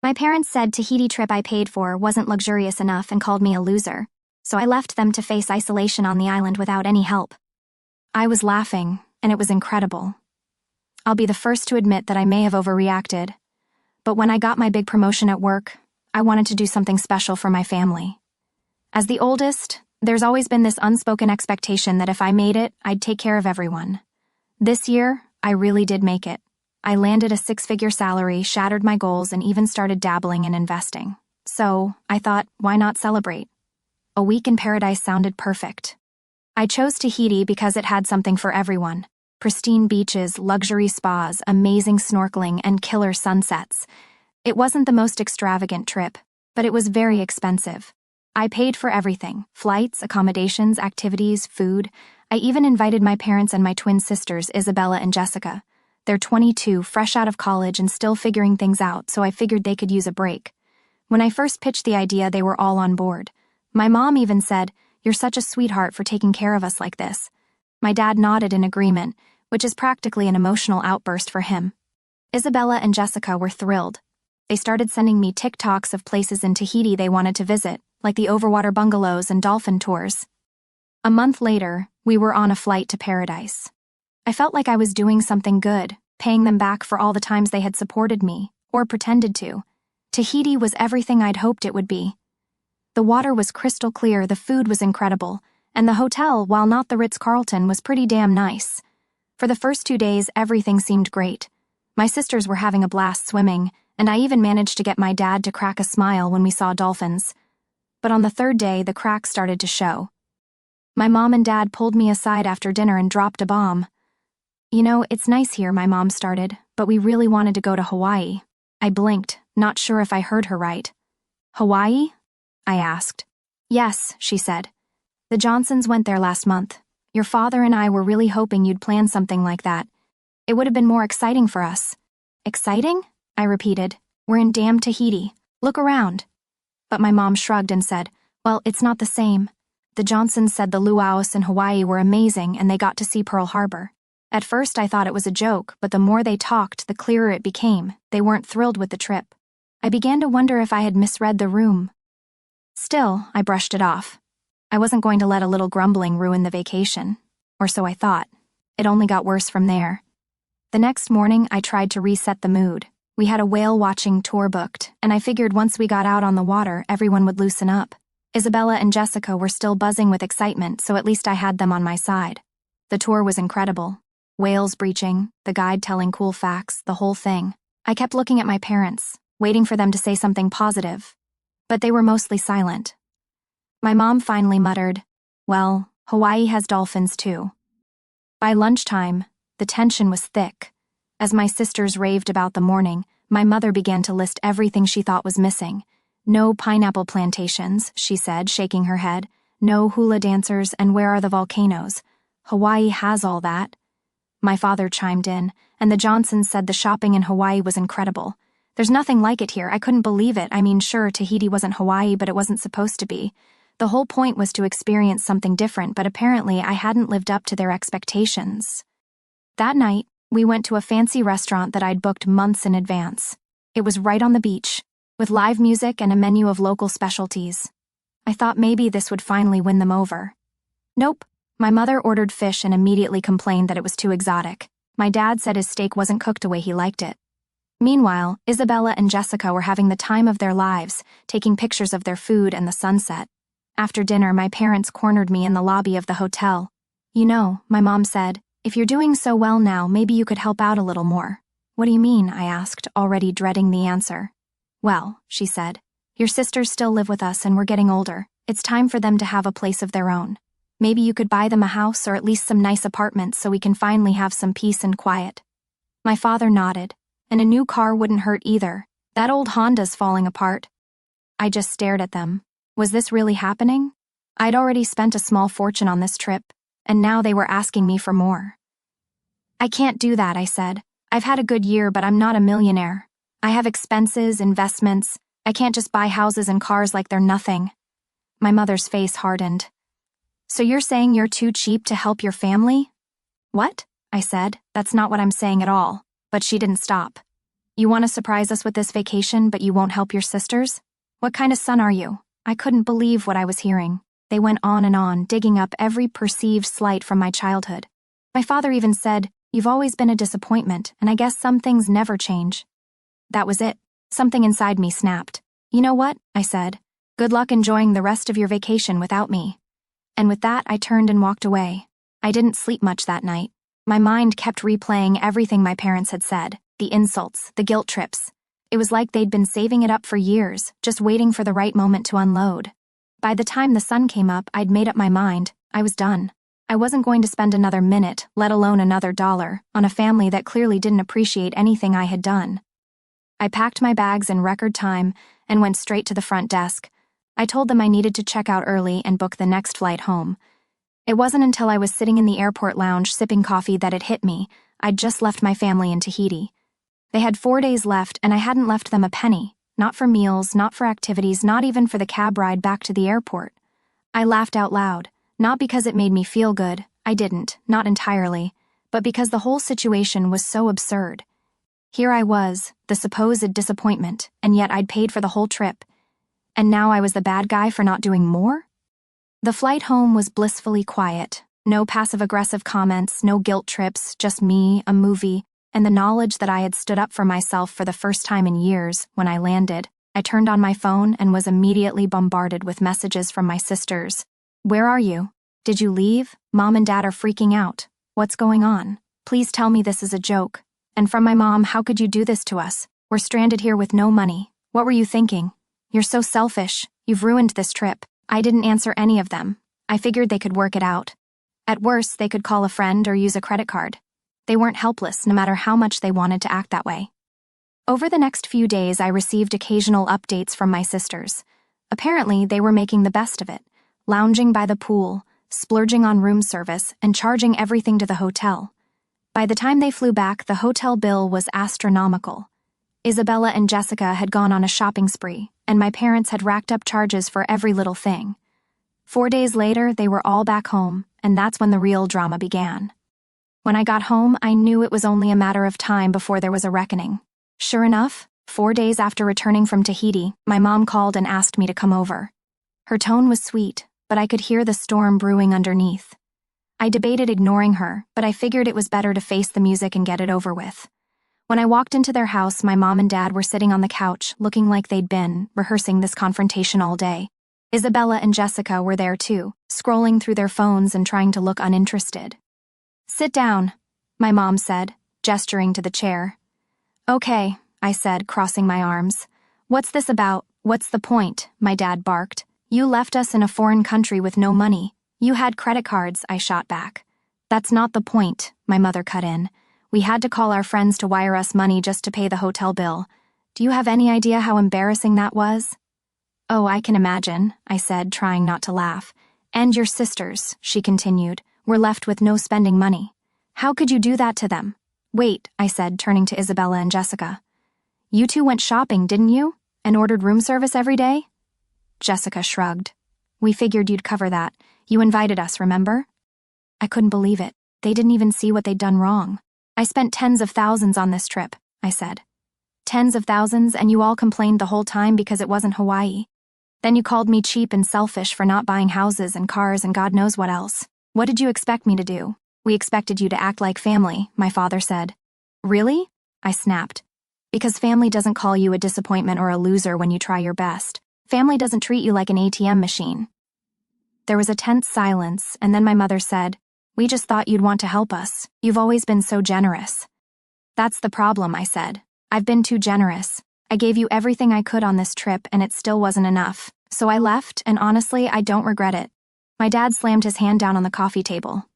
My parents said Tahiti trip I paid for wasn't luxurious enough and called me a loser, so I left them to face isolation on the island without any help. I was laughing, and it was incredible. I'll be the first to admit that I may have overreacted, but when I got my big promotion at work, I wanted to do something special for my family. As the oldest, there's always been this unspoken expectation that if I made it, I'd take care of everyone. This year, I really did make it. I landed a 6-figure salary, shattered my goals, and even started dabbling in investing. So, I thought, why not celebrate? A week in paradise sounded perfect. I chose Tahiti because it had something for everyone. Pristine beaches, luxury spas, amazing snorkeling, and killer sunsets. It wasn't the most extravagant trip, but it was very expensive. I paid for everything: flights, accommodations, activities, food. I even invited my parents and my twin sisters, Isabella and Jessica. They're 22, fresh out of college and still figuring things out, so I figured they could use a break. When I first pitched the idea, they were all on board. My mom even said, "You're such a sweetheart for taking care of us like this." My dad nodded in agreement, which is practically an emotional outburst for him. Isabella and Jessica were thrilled. They started sending me TikToks of places in Tahiti they wanted to visit, like the overwater bungalows and dolphin tours. A month later, we were on a flight to paradise. I felt like I was doing something good, paying them back for all the times they had supported me, or pretended to. Tahiti was everything I'd hoped it would be. The water was crystal clear, the food was incredible, and the hotel, while not the Ritz-Carlton, was pretty damn nice. For the first 2 days, everything seemed great. My sisters were having a blast swimming, and I even managed to get my dad to crack a smile when we saw dolphins. But on the 3rd day, the cracks started to show. My mom and dad pulled me aside after dinner and dropped a bomb. "You know, it's nice here," my mom started, "but we really wanted to go to Hawaii." I blinked, not sure if I heard her right. "Hawaii?" I asked. "Yes," she said. "The Johnsons went there last month. Your father and I were really hoping you'd plan something like that. It would have been more exciting for us." "Exciting?" I repeated. "We're in damn Tahiti. Look around." But my mom shrugged and said, "Well, it's not the same. The Johnsons said the luau's in Hawaii were amazing and they got to see Pearl Harbor." At first I thought it was a joke, but the more they talked, the clearer it became. They weren't thrilled with the trip. I began to wonder if I had misread the room. Still, I brushed it off. I wasn't going to let a little grumbling ruin the vacation. Or so I thought. It only got worse from there. The next morning, I tried to reset the mood. We had a whale-watching tour booked, and I figured once we got out on the water, everyone would loosen up. Isabella and Jessica were still buzzing with excitement, so at least I had them on my side. The tour was incredible. Whales breaching, the guide telling cool facts, the whole thing. I kept looking at my parents, waiting for them to say something positive. But they were mostly silent. My mom finally muttered, "Well, Hawaii has dolphins too." By lunchtime, the tension was thick. As my sisters raved about the morning, my mother began to list everything she thought was missing. "No pineapple plantations," she said, shaking her head. "No hula dancers, and where are the volcanoes? Hawaii has all that." My father chimed in, and the Johnsons said the shopping in Hawaii was incredible. "There's nothing like it here. I couldn't believe it. I mean, sure, Tahiti wasn't Hawaii, but it wasn't supposed to be. The whole point was to experience something different, but apparently I hadn't lived up to their expectations." That night, we went to a fancy restaurant that I'd booked months in advance. It was right on the beach, with live music and a menu of local specialties. I thought maybe this would finally win them over. Nope. My mother ordered fish and immediately complained that it was too exotic. My dad said his steak wasn't cooked the way he liked it. Meanwhile, Isabella and Jessica were having the time of their lives, taking pictures of their food and the sunset. After dinner, my parents cornered me in the lobby of the hotel. "You know," my mom said, "if you're doing so well now, maybe you could help out a little more." "What do you mean?" I asked, already dreading the answer. "Well," she said, "your sisters still live with us and we're getting older. It's time for them to have a place of their own. Maybe you could buy them a house or at least some nice apartments so we can finally have some peace and quiet." My father nodded. "And a new car wouldn't hurt either. That old Honda's falling apart." I just stared at them. Was this really happening? I'd already spent a small fortune on this trip, and now they were asking me for more. "I can't do that," I said. "I've had a good year, but I'm not a millionaire. I have expenses, investments. I can't just buy houses and cars like they're nothing." My mother's face hardened. "So you're saying you're too cheap to help your family?" "What?" I said. "That's not what I'm saying at all." But she didn't stop. You want to surprise us with this vacation, but you won't help your sisters? What kind of son are you? I couldn't believe what I was hearing. They went on and on, digging up every perceived slight from my childhood. My father even said, "You've always been a disappointment, and I guess some things never change." That was it. Something inside me snapped. "You know what?" I said. "Good luck enjoying the rest of your vacation without me." And with that, I turned and walked away. I didn't sleep much that night. My mind kept replaying everything my parents had said, the insults, the guilt trips. It was like they'd been saving it up for years, just waiting for the right moment to unload. By the time the sun came up, I'd made up my mind. I was done. I wasn't going to spend another minute, let alone another dollar, on a family that clearly didn't appreciate anything I had done. I packed my bags in record time and went straight to the front desk. I told them I needed to check out early and book the next flight home. It wasn't until I was sitting in the airport lounge sipping coffee that it hit me. I'd just left my family in Tahiti. They had 4 days left, and I hadn't left them a penny. Not for meals, not for activities, not even for the cab ride back to the airport. I laughed out loud, not because it made me feel good. I didn't, not entirely, but because the whole situation was so absurd. Here I was, the supposed disappointment, and yet I'd paid for the whole trip. And now I was the bad guy for not doing more? The flight home was blissfully quiet. No passive-aggressive comments, no guilt trips, just me, a movie, and the knowledge that I had stood up for myself for the first time in years. When I landed, I turned on my phone and was immediately bombarded with messages from my sisters. "Where are you? Did you leave? Mom and Dad are freaking out. What's going on? Please tell me this is a joke." And from my mom, "How could you do this to us? We're stranded here with no money. What were you thinking? You're so selfish. You've ruined this trip." I didn't answer any of them. I figured they could work it out. At worst, they could call a friend or use a credit card. They weren't helpless, no matter how much they wanted to act that way. Over the next few days, I received occasional updates from my sisters. Apparently, they were making the best of it, lounging by the pool, splurging on room service, and charging everything to the hotel. By the time they flew back, the hotel bill was astronomical. Isabella and Jessica had gone on a shopping spree, and my parents had racked up charges for every little thing. 4 days later, they were all back home, and that's when the real drama began. When I got home, I knew it was only a matter of time before there was a reckoning. Sure enough, 4 days after returning from Tahiti, my mom called and asked me to come over. Her tone was sweet, but I could hear the storm brewing underneath. I debated ignoring her, but I figured it was better to face the music and get it over with. When I walked into their house, my mom and dad were sitting on the couch, looking like they'd been rehearsing this confrontation all day. Isabella and Jessica were there too, scrolling through their phones and trying to look uninterested. "Sit down," my mom said, gesturing to the chair. "Okay," I said, crossing my arms. "What's this about? What's the point?" my dad barked. "You left us in a foreign country with no money. You had credit cards," I shot back. "That's not the point," my mother cut in. "We had to call our friends to wire us money just to pay the hotel bill. Do you have any idea how embarrassing that was?" "Oh, I can imagine," I said, trying not to laugh. "And your sisters," she continued, "were left with no spending money. How could you do that to them?" "Wait," I said, turning to Isabella and Jessica. "You two went shopping, didn't you? And ordered room service every day?" Jessica shrugged. "We figured you'd cover that. You invited us, remember?" I couldn't believe it. They didn't even see what they'd done wrong. "I spent tens of thousands on this trip," I said. "Tens of thousands, and you all complained the whole time because it wasn't Hawaii. Then you called me cheap and selfish for not buying houses and cars and God knows what else. What did you expect me to do?" "We expected you to act like family," my father said. "Really?" I snapped. "Because family doesn't call you a disappointment or a loser when you try your best. Family doesn't treat you like an ATM machine." There was a tense silence, and then my mother said, "We just thought you'd want to help us. You've always been so generous." "That's the problem," I said. "I've been too generous. I gave you everything I could on this trip, and it still wasn't enough. So I left, and honestly, I don't regret it." My dad slammed his hand down on the coffee table.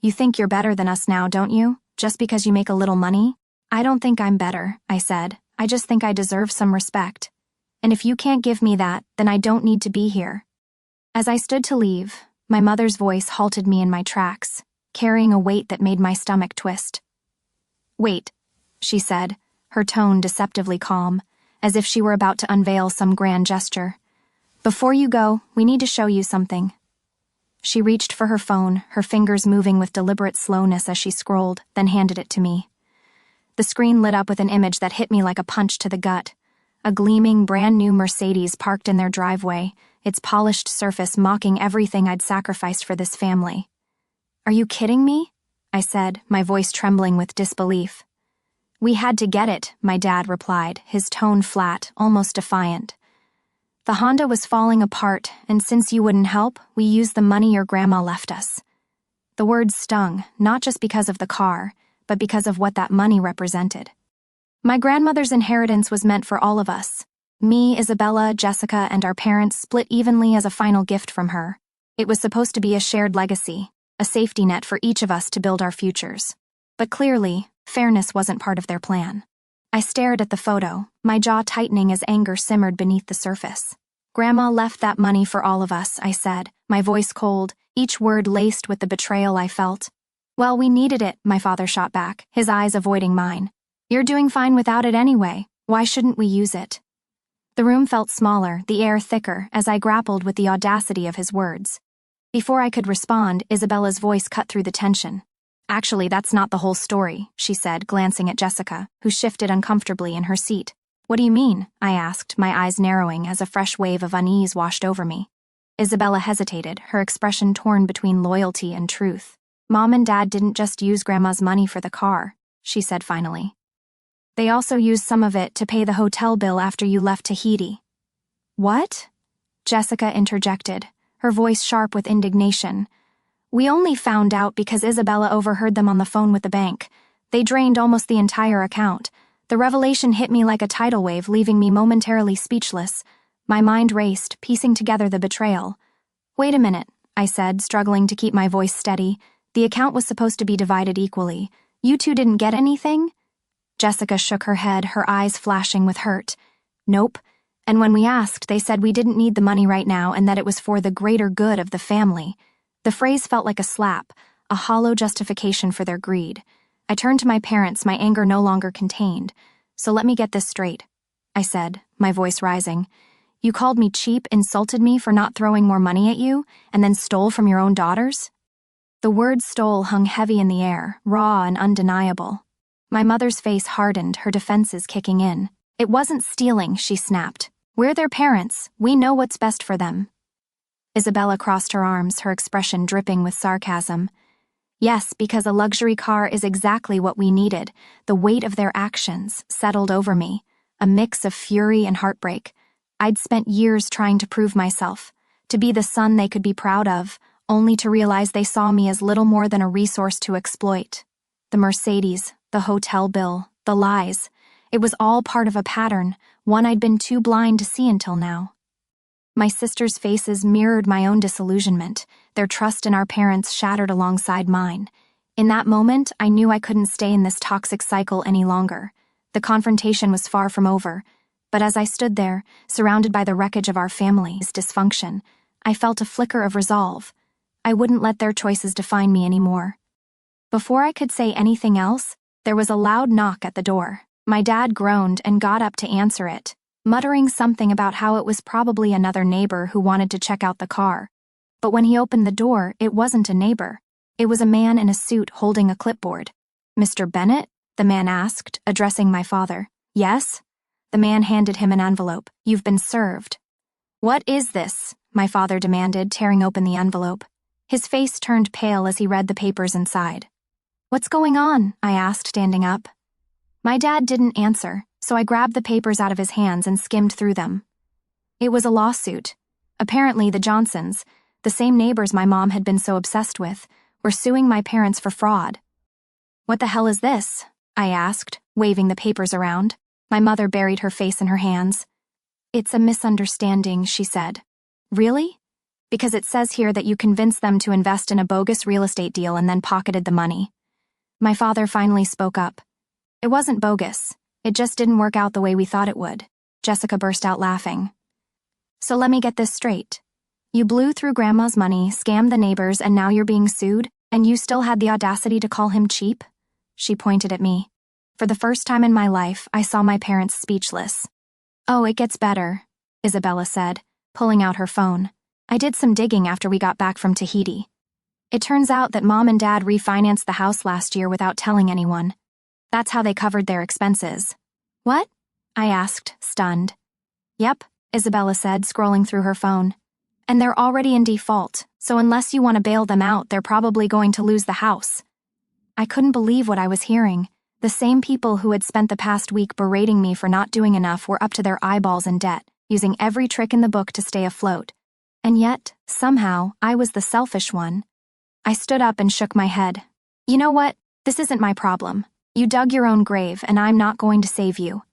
"You think you're better than us now, don't you? Just because you make a little money?" "I don't think I'm better," I said. "I just think I deserve some respect. And if you can't give me that, then I don't need to be here." As I stood to leave, my mother's voice halted me in my tracks, carrying a weight that made my stomach twist. "Wait," she said, her tone deceptively calm, as if she were about to unveil some grand gesture. "Before you go, we need to show you something." She reached for her phone, her fingers moving with deliberate slowness as she scrolled, then handed it to me. The screen lit up with an image that hit me like a punch to the gut. A gleaming, brand-new Mercedes parked in their driveway, its polished surface mocking everything I'd sacrificed for this family. "Are you kidding me?" I said, my voice trembling with disbelief. "We had to get it," my dad replied, his tone flat, almost defiant. "The Honda was falling apart, and since you wouldn't help, we used the money your grandma left us." The words stung, not just because of the car, but because of what that money represented. My grandmother's inheritance was meant for all of us. Me, Isabella, Jessica, and our parents split evenly as a final gift from her. It was supposed to be a shared legacy, a safety net for each of us to build our futures. But clearly, fairness wasn't part of their plan. I stared at the photo, my jaw tightening as anger simmered beneath the surface. "Grandma left that money for all of us," I said, my voice cold, each word laced with the betrayal I felt. "Well, we needed it," my father shot back, his eyes avoiding mine. "You're doing fine without it anyway. Why shouldn't we use it?" The room felt smaller, the air thicker, as I grappled with the audacity of his words. Before I could respond, Isabella's voice cut through the tension. "Actually, that's not the whole story," she said, glancing at Jessica, who shifted uncomfortably in her seat. "What do you mean?" I asked, my eyes narrowing as a fresh wave of unease washed over me. Isabella hesitated, her expression torn between loyalty and truth. "Mom and Dad didn't just use Grandma's money for the car," she said finally. "They also used some of it to pay the hotel bill after you left Tahiti." "What?" Jessica interjected, her voice sharp with indignation. "We only found out because Isabella overheard them on the phone with the bank. They drained almost the entire account. The revelation hit me like a tidal wave, leaving me momentarily speechless. My mind raced, piecing together the betrayal. "Wait a minute," I said, struggling to keep my voice steady. "The account was supposed to be divided equally. You two didn't get anything?" Jessica shook her head, her eyes flashing with hurt. "Nope. And when we asked, they said we didn't need the money right now and that it was for the greater good of the family." The phrase felt like a slap, a hollow justification for their greed. I turned to my parents, my anger no longer contained. "So let me get this straight," I said, my voice rising. "You called me cheap, insulted me for not throwing more money at you, and then stole from your own daughters?" The word stole hung heavy in the air, raw and undeniable. My mother's face hardened, her defenses kicking in. "It wasn't stealing," she snapped. "We're their parents. We know what's best for them." Isabella crossed her arms, her expression dripping with sarcasm. "Yes, because a luxury car is exactly what we needed." The weight of their actions settled over me, a mix of fury and heartbreak. I'd spent years trying to prove myself, to be the son they could be proud of, only to realize they saw me as little more than a resource to exploit. The Mercedes, the hotel bill, the lies. It was all part of a pattern, one I'd been too blind to see until now. My sisters' faces mirrored my own disillusionment, their trust in our parents shattered alongside mine. In that moment, I knew I couldn't stay in this toxic cycle any longer. The confrontation was far from over, but as I stood there, surrounded by the wreckage of our family's dysfunction, I felt a flicker of resolve. I wouldn't let their choices define me anymore. Before I could say anything else, there was a loud knock at the door. My dad groaned and got up to answer it, muttering something about how it was probably another neighbor who wanted to check out the car. But when he opened the door, it wasn't a neighbor. It was a man in a suit holding a clipboard. "Mr. Bennett?" the man asked, addressing my father. "Yes?" The man handed him an envelope. "You've been served." "What is this?" my father demanded, tearing open the envelope. His face turned pale as he read the papers inside. "What's going on?" I asked, standing up. My dad didn't answer, so I grabbed the papers out of his hands and skimmed through them. It was a lawsuit. Apparently, the Johnsons, the same neighbors my mom had been so obsessed with, were suing my parents for fraud. "What the hell is this?" I asked, waving the papers around. My mother buried her face in her hands. "It's a misunderstanding," she said. "Really?" "Because it says here that you convinced them to invest in a bogus real estate deal and then pocketed the money." My father finally spoke up. "It wasn't bogus. It just didn't work out the way we thought it would." Jessica burst out laughing. "So let me get this straight. You blew through Grandma's money, scammed the neighbors, and now you're being sued, and you still had the audacity to call him cheap?" She pointed at me. For the first time in my life, I saw my parents speechless. "Oh, it gets better," Isabella said, pulling out her phone. "I did some digging after we got back from Tahiti. It turns out that Mom and Dad refinanced the house last year without telling anyone. That's how they covered their expenses. What? I asked, stunned. Yep, Isabella said, scrolling through her phone. And they're already in default, so unless you want to bail them out, they're probably going to lose the house. I couldn't believe what I was hearing. The same people who had spent the past week berating me for not doing enough were up to their eyeballs in debt, using every trick in the book to stay afloat. And yet, somehow, I was the selfish one. I stood up and shook my head. You know what? This isn't my problem. You dug your own grave, and I'm not going to save you.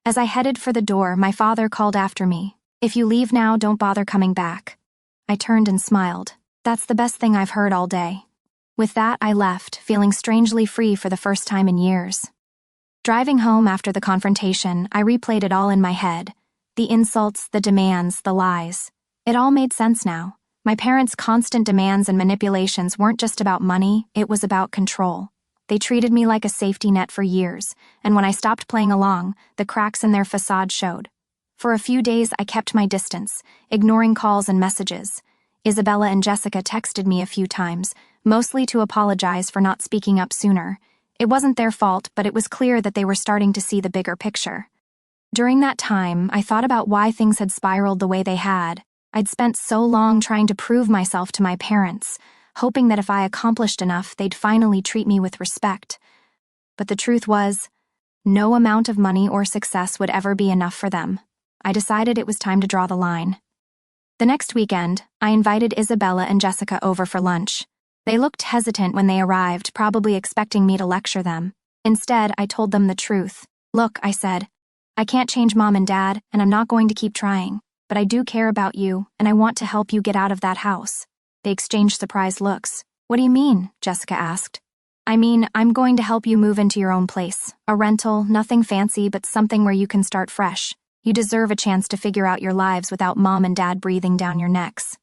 As I headed for the door, my father called after me. If you leave now, don't bother coming back. I turned and smiled. That's the best thing I've heard all day. With that, I left, feeling strangely free for the first time in years. Driving home after the confrontation, I replayed it all in my head. The insults, the demands, the lies. It all made sense now. My parents' constant demands and manipulations weren't just about money, it was about control. They treated me like a safety net for years, and when I stopped playing along, the cracks in their facade showed. For a few days, I kept my distance, ignoring calls and messages. Isabella and Jessica texted me a few times, mostly to apologize for not speaking up sooner. It wasn't their fault, but it was clear that they were starting to see the bigger picture. During that time, I thought about why things had spiraled the way they had. I'd spent so long trying to prove myself to my parents, hoping that if I accomplished enough, they'd finally treat me with respect. But the truth was, no amount of money or success would ever be enough for them. I decided it was time to draw the line. The next weekend, I invited Isabella and Jessica over for lunch. They looked hesitant when they arrived, probably expecting me to lecture them. Instead, I told them the truth. Look, I said, I can't change Mom and Dad, and I'm not going to keep trying. But I do care about you, and I want to help you get out of that house. They exchanged surprised looks. What do you mean? Jessica asked. I mean, I'm going to help you move into your own place. A rental, nothing fancy, but something where you can start fresh. You deserve a chance to figure out your lives without Mom and Dad breathing down your necks.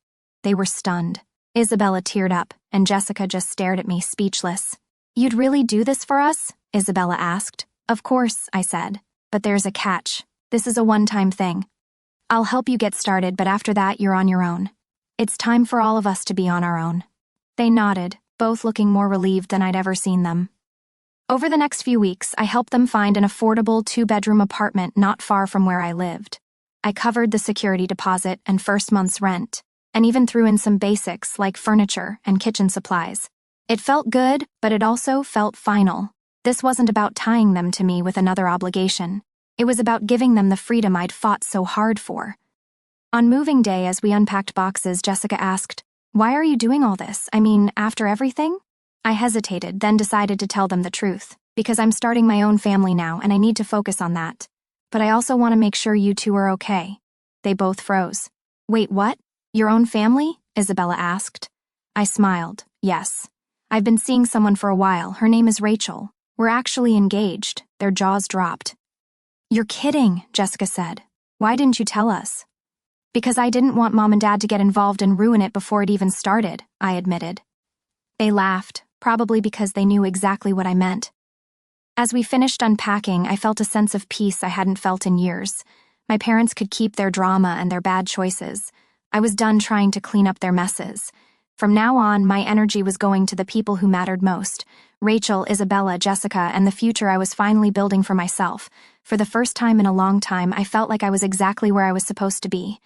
They were stunned. Isabella teared up, and Jessica just stared at me, speechless. You'd really do this for us? Isabella asked. Of course, I said. But there's a catch. This is a one-time thing. I'll help you get started, but after that, you're on your own. It's time for all of us to be on our own. They nodded, both looking more relieved than I'd ever seen them. Over the next few weeks, I helped them find an affordable 2-bedroom apartment not far from where I lived. I covered the security deposit and first month's rent, and even threw in some basics like furniture and kitchen supplies. It felt good, but it also felt final. This wasn't about tying them to me with another obligation. It was about giving them the freedom I'd fought so hard for. On moving day, as we unpacked boxes, Jessica asked, Why are you doing all this? I mean, after everything? I hesitated, then decided to tell them the truth, because I'm starting my own family now and I need to focus on that. But I also want to make sure you two are okay. They both froze. Wait, what? Your own family? Isabella asked. I smiled. Yes. I've been seeing someone for a while. Her name is Rachel. We're actually engaged. Their jaws dropped. You're kidding, Jessica said. Why didn't you tell us? Because I didn't want Mom and Dad to get involved and ruin it before it even started, I admitted. They laughed, probably because they knew exactly what I meant. As we finished unpacking, I felt a sense of peace I hadn't felt in years. My parents could keep their drama and their bad choices. I was done trying to clean up their messes. From now on, my energy was going to the people who mattered most. Rachel, Isabella, Jessica, and the future I was finally building for myself. For the first time in a long time, I felt like I was exactly where I was supposed to be.